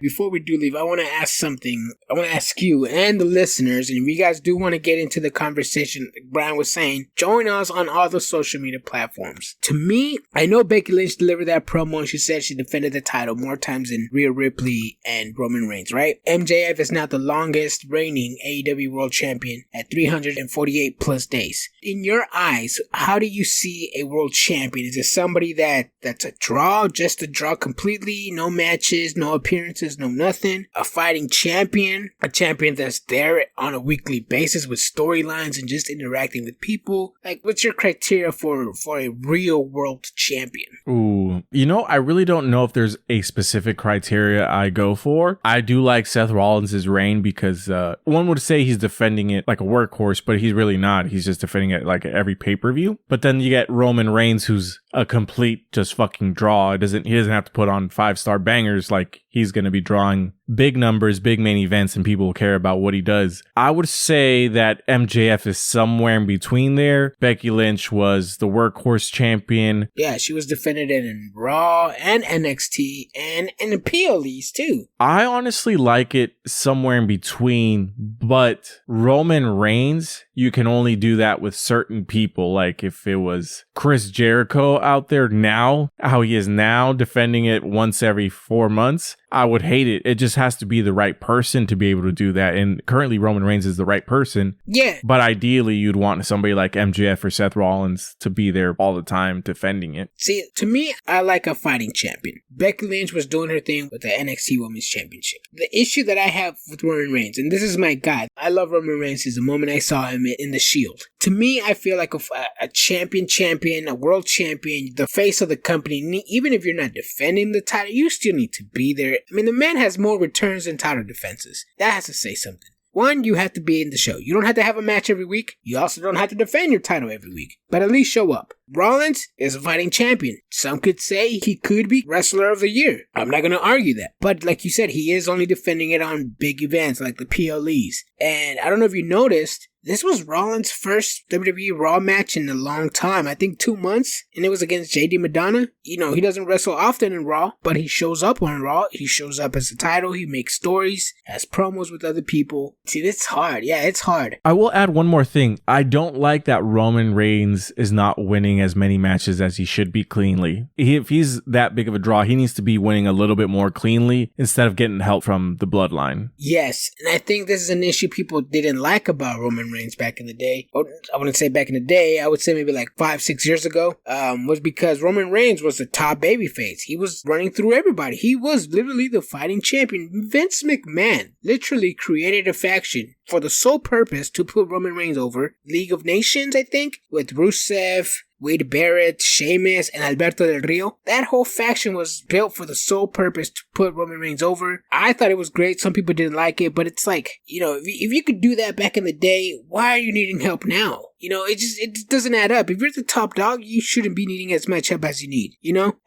before we do leave, I want to ask something. I want to ask you and the listeners, and if you guys do want to get into the conversation, like Brian was saying, join us on all the social media platforms. To me, I know Becky Lynch delivered that promo and she said she defended the title more times than Rhea Ripley and Roman Reigns, right? MJF is now the longest reigning AEW World Champion at 348 plus days. In your eyes, how do you see a world champion? Is it somebody that's a draw, just a draw completely, no matches, no appearances, no nothing? A fighting champion, a champion that's there on a weekly basis with storylines and just interacting with people? Like, what's your criteria for a real world champion? Ooh, I really don't know if there's a specific criteria I go for. I do like Seth Rollins' reign because one would say he's defending it like a workhorse, but he's really not. He's just defending it like every pay-per-view. But then you get Roman Reigns, who's a complete just fucking draw. He doesn't have to put on 5-star bangers. Like, he's going to be drawing big numbers, big main events, and people will care about what he does. I would say that MJF is somewhere in between there. Becky Lynch was the workhorse champion. Yeah, she was defended in Raw and NXT and in the PLEs too. I honestly like it somewhere in between, but Roman Reigns, you can only do that with certain people. Like if it was Chris Jericho out there now, how he is now, defending it once every 4 months, I would hate it. It just has to be the right person to be able to do that. And currently Roman Reigns is the right person. Yeah. But ideally you'd want somebody like MJF or Seth Rollins to be there all the time defending it. See, to me, I like a fighting champion. Becky Lynch was doing her thing with the NXT Women's Championship. The issue that I have with Roman Reigns, and this is my guy, I love Roman Reigns since the moment I saw him in the Shield. To me, I feel like a champion, a world champion, the face of the company, even if you're not defending the title, you still need to be there. I mean, the man has more returns than title defenses. That has to say something. One, you have to be in the show. You don't have to have a match every week. You also don't have to defend your title every week. But at least show up. Rollins is a fighting champion. Some could say he could be Wrestler of the Year. I'm not going to argue that. But like you said, he is only defending it on big events like the PLEs. And I don't know if you noticed, this was Rollins' first WWE Raw match in a long time. I think 2 months. And it was against JD Madonna. He doesn't wrestle often in Raw, but he shows up on Raw. He shows up as a title. He makes stories, has promos with other people. See, it's hard. Yeah, it's hard. I will add one more thing. I don't like that Roman Reigns is not winning as many matches as he should be cleanly. If he's that big of a draw, he needs to be winning a little bit more cleanly instead of getting help from the bloodline. Yes, and I think this is an issue people didn't like about Roman Reigns back in the day. Or I wouldn't say back in the day, I would say maybe like 5-6 years ago, was because Roman Reigns was the top babyface. He was running through everybody. He was literally the fighting champion. Vince McMahon literally created a faction for the sole purpose to put Roman Reigns over. League of Nations, I think, with Rusev, Wade Barrett, Sheamus, and Alberto Del Rio. That whole faction was built for the sole purpose to put Roman Reigns over. I thought it was great. Some people didn't like it, but it's like, if you could do that back in the day, why are you needing help now? It just doesn't add up. If you're the top dog, you shouldn't be needing as much help as you need,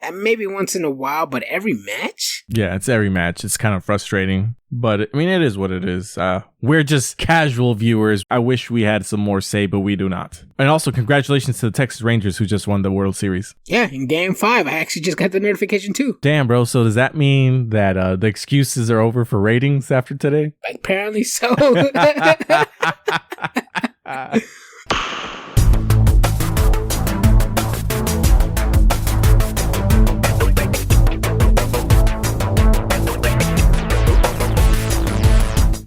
And maybe once in a while, but every match? Yeah, it's every match. It's kind of frustrating. But, I mean, it is what it is. We're just casual viewers. I wish we had some more say, but we do not. And also, congratulations to the Texas Rangers who just won the World Series. Yeah, in Game 5. I actually just got the notification, too. Damn, bro. So does that mean that the excuses are over for ratings after today? Apparently so.